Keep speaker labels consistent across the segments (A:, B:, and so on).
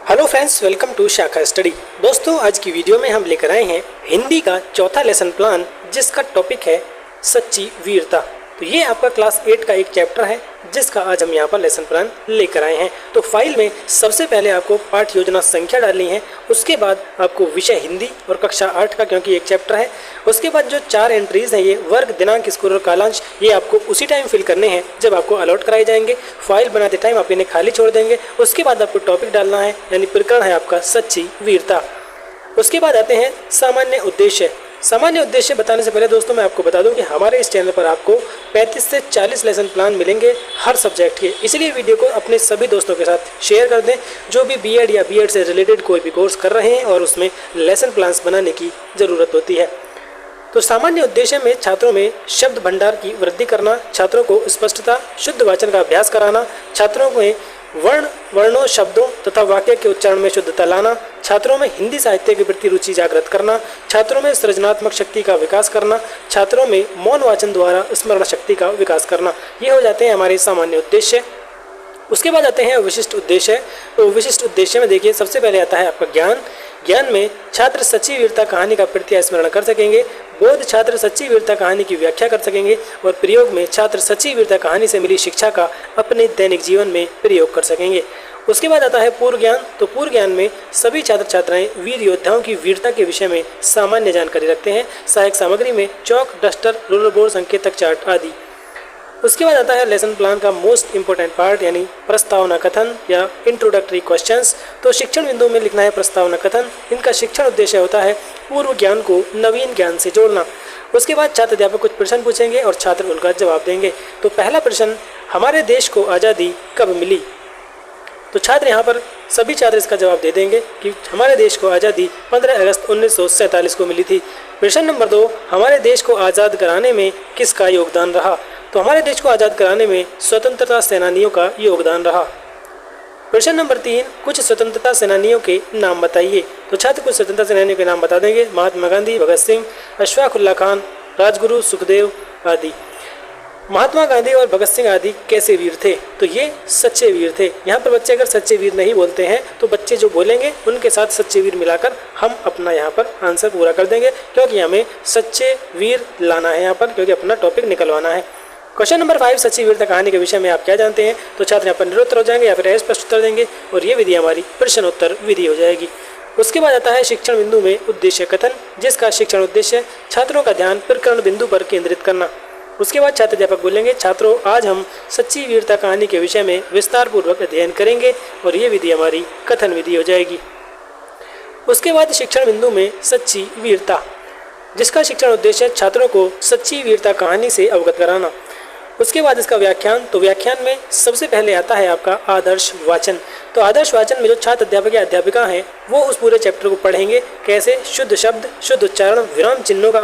A: Hello friends, welcome to शाखा study. दोस्तों, आज की वीडियो में हम लेकर आए हैं हिंदी का चौथा लेसन प्लान, जिसका टॉपिक है सच्ची वीरता। तो ये आपका क्लास 8 का एक चैप्टर है, जिसका आज हम यहाँ पर लेसन प्लान लेकर आए हैं। तो फाइल में सबसे पहले आपको पाठ योजना संख्या डालनी है, उसके बाद आपको विषय हिंदी और कक्षा 8 का, क्योंकि एक चैप्टर है। उसके बाद जो 4 एंट्रीज हैं, ये वर्ग, दिनांक, स्कोर और कालांश, ये आपको उसी टाइम फिल करने हैं जब आपको अलॉट कराए जाएंगे। फाइल बनाते टाइम आप इन्हें खाली छोड़ देंगे। उसके बाद आपको टॉपिक डालना है, यानी प्रकरण है आपका सच्ची वीरता। उसके बाद आते हैं सामान्य उद्देश्य। सामान्य उद्देश्य बताने से पहले दोस्तों मैं आपको बता दूं कि हमारे इस चैनल पर आपको 35 से 40 लेसन प्लान मिलेंगे हर सब्जेक्ट के। इसलिए वीडियो को अपने सभी दोस्तों के साथ शेयर कर दें जो भी बीएड या बीएड से रिलेटेड कोई भी कोर्स कर रहे हैं और उसमें लेसन प्लान्स बनाने की ज़रूरत होती है। तो सामान्य उद्देश्य में छात्रों में शब्द भंडार की वृद्धि करना, छात्रों को स्पष्टता, शुद्ध वाचन का अभ्यास कराना, छात्रों में वर्णों, शब्दों तथा वाक्य के उच्चारण में शुद्धता लाना, छात्रों में हिंदी साहित्य के प्रति रुचि जागृत करना, छात्रों में सृजनात्मक शक्ति का विकास करना, छात्रों में मौन वाचन द्वारा स्मरण शक्ति का विकास करना। ये हो जाते हैं हमारे सामान्य उद्देश्य। उसके बाद आते हैं विशिष्ट उद्देश्य। तो विशिष्ट उद्देश्य में देखिए, सबसे पहले आता है आपका ज्ञान। ज्ञान में छात्र सच्ची वीरता कहानी का प्रत्यय स्मरण कर सकेंगे। बोध, छात्र सच्ची वीरता कहानी की व्याख्या कर सकेंगे। और प्रयोग में छात्र सच्ची वीरता कहानी से मिली शिक्षा का अपने दैनिक जीवन में प्रयोग कर सकेंगे। उसके बाद आता है पूर्व ज्ञान। तो पूर्व ज्ञान में सभी छात्र छात्राएं वीर योद्धाओं की वीरता के विषय में सामान्य जानकारी रखते हैं। सहायक सामग्री में चौक, डस्टर, रूलर बोर्ड, संकेतक चार्ट आदि। उसके बाद आता है लेसन प्लान का मोस्ट इंपॉर्टेंट पार्ट, यानी प्रस्तावना कथन या इंट्रोडक्टरी क्वेश्चंस। तो शिक्षण बिंदु में लिखना है प्रस्तावना कथन। इनका शिक्षण उद्देश्य होता है पूर्व ज्ञान को नवीन ज्ञान से जोड़ना। उसके बाद छात्र अध्यापक कुछ प्रश्न पूछेंगे और छात्र उनका जवाब देंगे। तो पहला प्रश्न, हमारे देश को आज़ादी कब मिली? तो छात्र यहाँ पर सभी छात्र इसका जवाब दे देंगे कि हमारे देश को आज़ादी 15 अगस्त 1947 को मिली थी। प्रश्न नंबर 2, हमारे देश को आज़ाद कराने में किसका योगदान रहा? तो हमारे देश को आज़ाद कराने में स्वतंत्रता सेनानियों का योगदान रहा। प्रश्न नंबर 3, कुछ स्वतंत्रता सेनानियों के नाम बताइए। तो छात्र कुछ स्वतंत्रता सेनानियों के नाम बता देंगे। महात्मा गांधी, भगत सिंह, अशफाक उल्लाह खान, राजगुरु, सुखदेव आदि। महात्मा गांधी और भगत सिंह आदि कैसे वीर थे? तो ये सच्चे वीर थे। यहाँ पर बच्चे अगर सच्चे वीर नहीं बोलते हैं तो बच्चे जो बोलेंगे उनके साथ सच्चे वीर मिलाकर हम अपना यहाँ पर आंसर पूरा कर देंगे, क्योंकि हमें सच्चे वीर लाना है यहाँ पर, क्योंकि अपना टॉपिक निकलवाना है। क्वेश्चन नंबर 5, सच्ची वीरता कहानी के विषय में आप क्या जानते हैं? तो छात्र यहाँ पर निरुत्तर हो जाएंगे या फिर स्पष्ट उत्तर देंगे, और ये विधि हमारी प्रश्नोत्तर विधि हो जाएगी। उसके बाद आता है शिक्षण बिंदु में उद्देश्य कथन, जिसका शिक्षण उद्देश्य छात्रों का ध्यान प्रकरण बिंदु पर केंद्रित करना। उसके बाद छात्र अध्यापक बोलेंगे, छात्रों आज हम सच्ची वीरता कहानी के विषय में विस्तार पूर्वक अध्ययन करेंगे, और ये विधि हमारी कथन विधि हो जाएगी। उसके बाद शिक्षण बिंदु में सच्ची वीरता, जिसका शिक्षण उद्देश्य छात्रों को सच्ची वीरता कहानी से अवगत कराना। उसके बाद इसका व्याख्यान। तो व्याख्यान में सबसे पहले आता है आपका आदर्श वाचन। तो आदर्श वाचन में जो छात्र अध्यापक या अध्यापिका हैं वो उस पूरे चैप्टर को पढ़ेंगे। कैसे? शुद्ध शब्द, शुद्ध उच्चारण, विराम चिन्हों का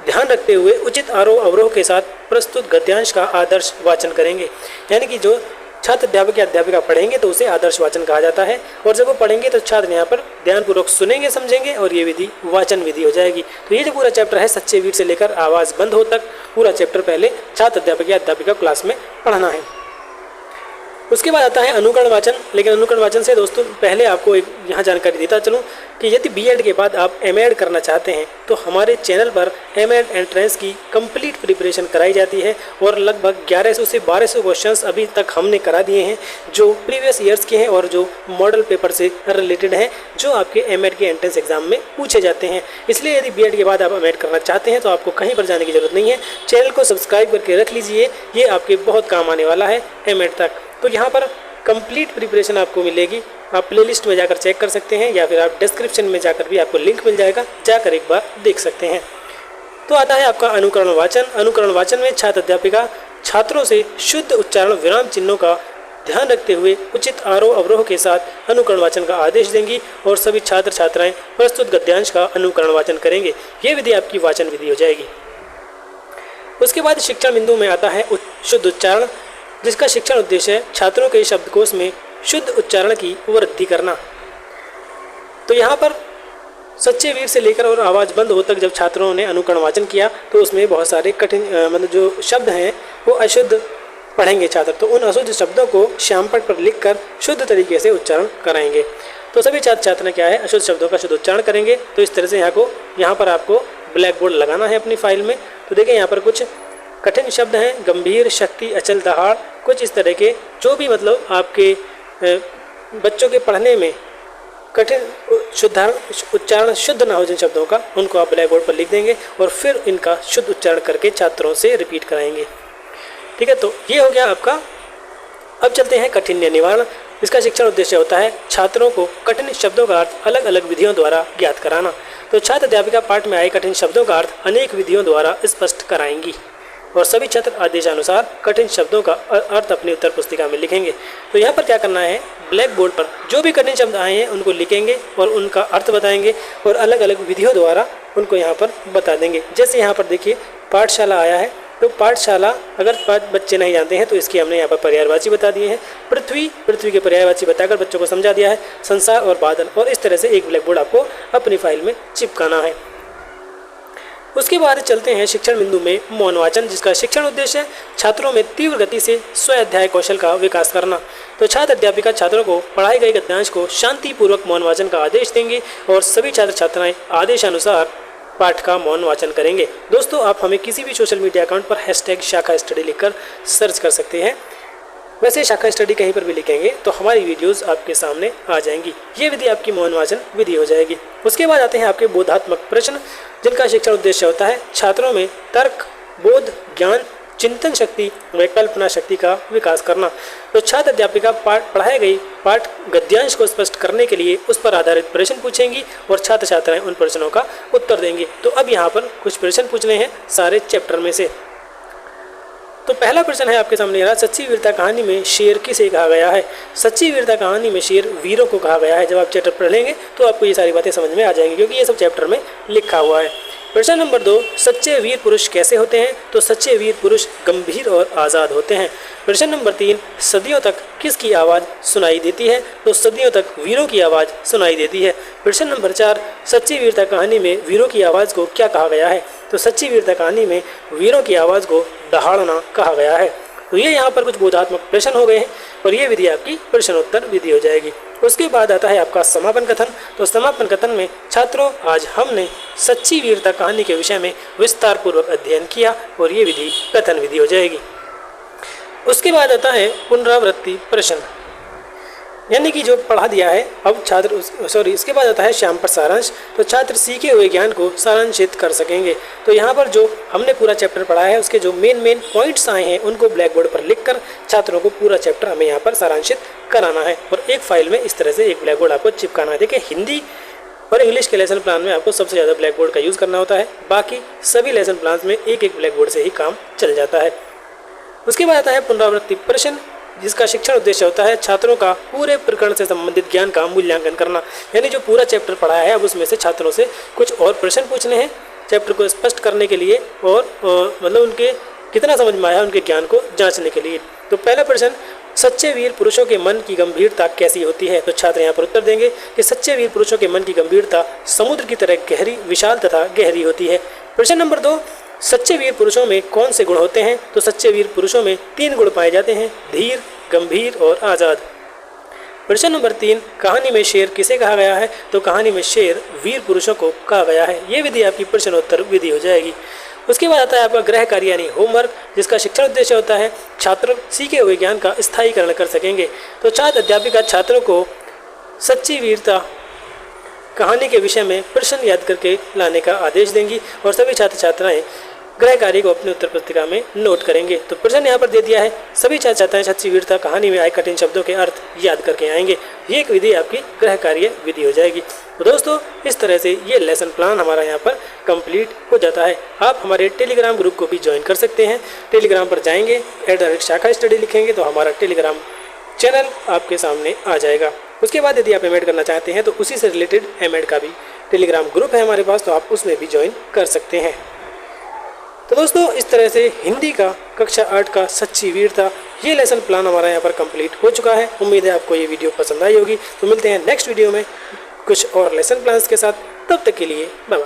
A: ध्यान रखते हुए उचित आरोह अवरोह के साथ प्रस्तुत गद्यांश का आदर्श वाचन करेंगे। यानी कि जो छात्र अध्यापक या अध्यापिका पढ़ेंगे तो उसे आदर्श वाचन कहा जाता है, और जब वो पढ़ेंगे तो छात्र यहाँ पर ध्यानपूर्वक सुनेंगे, समझेंगे, और ये विधि वाचन विधि हो जाएगी। तो ये जो पूरा चैप्टर है सच्चे वीर से लेकर आवाज़ बंद हो तक, पूरा चैप्टर पहले छात्र अध्यापक या अध्यापिका क्लास में पढ़ना है। उसके बाद आता है अनुकरण वाचन। लेकिन अनुकरण वाचन से दोस्तों पहले आपको एक यहाँ जानकारी देता चलूँ कि यदि बीएड के बाद आप एमएड करना चाहते हैं तो हमारे चैनल पर एमएड एंट्रेंस की कंप्लीट प्रिपरेशन कराई जाती है, और लगभग 1100 से 1200 क्वेश्चंस अभी तक हमने करा दिए हैं, जो प्रीवियस ईयर्स के हैं और जो मॉडल पेपर से रिलेटेड हैं, जो आपके एमएड के एंट्रेंस एग्जाम में पूछे जाते हैं। इसलिए यदि बीएड के बाद आप एमएड करना चाहते हैं तो आपको कहीं पर जाने की जरूरत नहीं है। चैनल को सब्सक्राइब करके रख लीजिए, ये आपके बहुत काम आने वाला है एमएड तक। तो यहाँ पर कंप्लीट प्रिपरेशन आपको मिलेगी। आप प्लेलिस्ट में जाकर चेक कर सकते हैं, या फिर आप डिस्क्रिप्शन में जाकर भी आपको लिंक मिल जाएगा, जाकर एक बार देख सकते हैं। तो आता है आपका अनुकरण वाचन। अनुकरण वाचन में छात्र अध्यापिका छात्रों से शुद्ध उच्चारण, विराम चिन्हों का ध्यान रखते हुए उचित आरोह अवरोह के साथ अनुकरण वाचन का आदेश देंगी, और सभी छात्र छात्राएं प्रस्तुत गद्यांश का अनुकरण वाचन करेंगे। ये विधि आपकी वाचन विधि हो जाएगी। उसके बाद शिक्षण बिंदु में आता है शुद्ध उच्चारण, जिसका शिक्षण उद्देश्य छात्रों के शब्दकोश में शुद्ध उच्चारण की वृद्धि करना। तो यहाँ पर सच्चे वीर से लेकर और आवाज़ बंद हो तक जब छात्रों ने अनुकरण वाचन किया तो उसमें बहुत सारे कठिन मतलब जो शब्द हैं वो अशुद्ध पढ़ेंगे छात्र तो उन अशुद्ध शब्दों को श्यामपट्ट पर लिखकर शुद्ध तरीके से उच्चारण कराएंगे। तो सभी छात्र छात्राएं क्या है, अशुद्ध शब्दों का शुद्ध उच्चारण करेंगे। तो इस तरह से यहाँ पर आपको ब्लैक बोर्ड लगाना है अपनी फाइल में। तो देखिए यहाँ पर कुछ कठिन शब्द हैं, गंभीर, शक्ति, अचल, दहाड़, कुछ इस तरह के जो भी मतलब आपके बच्चों के पढ़ने में कठिन उच्चारण शुद्ध ना हो जिन शब्दों का, उनको आप ब्लैक बोर्ड पर लिख देंगे और फिर इनका शुद्ध उच्चारण करके छात्रों से रिपीट कराएंगे। ठीक है, तो ये हो गया आपका। अब चलते हैं कठिन निवारण। इसका शिक्षण उद्देश्य होता है छात्रों को कठिन शब्दों का अर्थ अलग अलग विधियों द्वारा ज्ञात कराना। तो छात्र अध्यापिका पाठ में आए कठिन शब्दों का अर्थ अनेक विधियों द्वारा स्पष्ट कराएंगी और सभी छात्र आदेशानुसार कठिन शब्दों का अर्थ अपनी उत्तर पुस्तिका में लिखेंगे। तो यहाँ पर क्या करना है, ब्लैक बोर्ड पर जो भी कठिन शब्द आए हैं उनको लिखेंगे और उनका अर्थ बताएंगे और अलग अलग विधियों द्वारा उनको यहाँ पर बता देंगे। जैसे यहाँ पर देखिए पाठशाला आया है, तो पाठशाला अगर बच्चे नहीं जानते हैं तो इसकी हमने यहाँ पर पर्यायवाची बता दिए हैं। पृथ्वी के पर्यायवाची बताकर बच्चों को समझा दिया है। संसार और बादल, और इस तरह से एक ब्लैक बोर्ड आपको अपनी फाइल में चिपकाना है। उसके बाद चलते हैं शिक्षण बिंदु में मौन वाचन, जिसका शिक्षण उद्देश्य छात्रों में तीव्र गति से स्व अध्याय कौशल का विकास करना। तो छात्र अध्यापिका छात्रों को पढ़ाए गए गद्यांश को शांतिपूर्वक मौन वाचन का आदेश देंगे और सभी छात्र छात्राएं आदेशानुसार पाठ का मौन वाचन करेंगे। दोस्तों, आप हमें किसी भी सोशल मीडिया अकाउंट पर #शाखा स्टडी लिखकर सर्च कर सकते हैं। वैसे शाखा स्टडी कहीं पर भी लिखेंगे तो हमारी वीडियोस आपके सामने आ जाएंगी। ये विधि आपकी मौन वाचन विधि हो जाएगी। उसके बाद आते हैं आपके बोधात्मक प्रश्न, जिनका शिक्षण उद्देश्य होता है छात्रों में तर्क, बोध, ज्ञान, चिंतन शक्ति व कल्पना शक्ति का विकास करना। तो छात्र अध्यापिका पढ़ाए गई पाठ गद्यांश को स्पष्ट करने के लिए उस पर आधारित प्रश्न पूछेंगी और छात्र छात्राएं उन प्रश्नों का उत्तर देंगे। तो अब यहाँ पर कुछ प्रश्न पूछने हैं सारे चैप्टर में से। तो पहला प्रश्न है आपके सामने रहा, सच्ची वीरता कहानी में शेर किसे कहा गया है। सच्ची वीरता कहानी में शेर वीरों को कहा गया है। जब आप चैप्टर पढ़ लेंगे तो आपको ये सारी बातें समझ में आ जाएंगी, क्योंकि ये सब चैप्टर में लिखा हुआ है। प्रश्न नंबर 2, सच्चे वीर पुरुष कैसे होते हैं। तो सच्चे वीर पुरुष गंभीर और आज़ाद होते हैं। प्रश्न नंबर 3, सदियों तक किसकी आवाज़ सुनाई देती है। तो सदियों तक वीरों की आवाज़ सुनाई देती है। प्रश्न नंबर 4, सच्ची वीरता कहानी में वीरों की आवाज़ को क्या कहा गया है। तो सच्ची वीरता कहानी में वीरों की आवाज़ को दहाड़ना कहा गया है। तो ये यहाँ पर कुछ बोधात्मक प्रश्न हो गए हैं और ये विधि आपकी प्रश्नोत्तर विधि हो जाएगी। उसके बाद आता है आपका समापन कथन। तो समापन कथन में छात्रों, आज हमने सच्ची वीरता कहानी के विषय में विस्तार पूर्वक अध्ययन किया और ये विधि कथन विधि हो जाएगी। उसके बाद आता है पुनरावृत्ति प्रश्न, यानी कि जो पढ़ा दिया है अब छात्र इसके बाद आता है श्यामपट्ट सारांश। तो छात्र सीखे हुए ज्ञान को सारांशित कर सकेंगे। तो यहाँ पर जो हमने पूरा चैप्टर पढ़ा है उसके जो मेन पॉइंट्स आए हैं उनको ब्लैक बोर्ड पर लिखकर छात्रों को पूरा चैप्टर हमें यहाँ पर सारांशित कराना है और एक फाइल में इस तरह से एक ब्लैक बोर्ड आपको चिपकाना है। देखिए, हिंदी और इंग्लिश के लेसन प्लान में आपको सबसे ज़्यादा ब्लैक बोर्ड का यूज़ करना होता है, बाकी सभी लेसन प्लान में एक ब्लैक बोर्ड से ही काम चल जाता है। उसके बाद आता है पुनरावृत्ति प्रश्न, जिसका शिक्षण उद्देश्य होता है छात्रों का पूरे प्रकरण से संबंधित ज्ञान का मूल्यांकन करना। यानी जो पूरा चैप्टर पढ़ाया है अब उसमें से छात्रों से कुछ और प्रश्न पूछने हैं चैप्टर को स्पष्ट करने के लिए और मतलब उनके कितना समझ में आया उनके ज्ञान को जांचने के लिए। तो पहला प्रश्न, सच्चे वीर पुरुषों के मन की गंभीरता कैसी होती है। तो छात्र यहाँ पर उत्तर देंगे कि सच्चे वीर पुरुषों के मन की गंभीरता समुद्र की तरह गहरी, विशाल तथा गहरी होती है। प्रश्न नंबर 2, सच्चे वीर पुरुषों में कौन से गुण होते हैं। तो सच्चे वीर पुरुषों में 3 गुण पाए जाते हैं, धीर, गंभीर और आज़ाद। प्रश्न नंबर 3, कहानी में शेर किसे कहा गया है। तो कहानी में शेर वीर पुरुषों को कहा गया है। ये विधि आपकी प्रश्नोत्तर विधि हो जाएगी। उसके बाद आता है आपका गृह कार्य यानी होमवर्क, जिसका शिक्षण उद्देश्य होता है छात्र सीखे हुए ज्ञान का स्थायीकरण कर सकेंगे। तो छात्र अध्यापिका छात्रों को सच्ची वीरता कहानी के विषय में प्रश्न याद करके लाने का आदेश देंगी और सभी छात्र छात्राएं गृह कार्य को अपनी उत्तर पुस्तिका में नोट करेंगे। तो प्रश्न यहाँ पर दे दिया है, सभी छात्र छात्राएं सच्ची वीरता कहानी में आए कठिन शब्दों के अर्थ याद करके आएंगे। ये एक विधि आपकी गृह कार्य विधि हो जाएगी। तो दोस्तों, इस तरह से ये लेसन प्लान हमारा यहाँ पर कंप्लीट हो जाता है। आप हमारे टेलीग्राम ग्रुप को भी ज्वाइन कर सकते हैं। टेलीग्राम पर जाएंगे, @शाखा स्टडी लिखेंगे तो हमारा टेलीग्राम चैनल आपके सामने आ जाएगा। उसके बाद यदि आप एमएड करना चाहते हैं तो उसी से रिलेटेड एमएड का भी टेलीग्राम ग्रुप है हमारे पास, तो आप उसमें भी ज्वाइन कर सकते हैं। तो दोस्तों, इस तरह से हिंदी का कक्षा 8 का सच्ची वीरता ये लेसन प्लान हमारा यहाँ पर कंप्लीट हो चुका है। उम्मीद है आपको ये वीडियो पसंद आई होगी। तो मिलते हैं नेक्स्ट वीडियो में कुछ और लेसन प्लान्स के साथ। तब तक के लिए बाय बाय।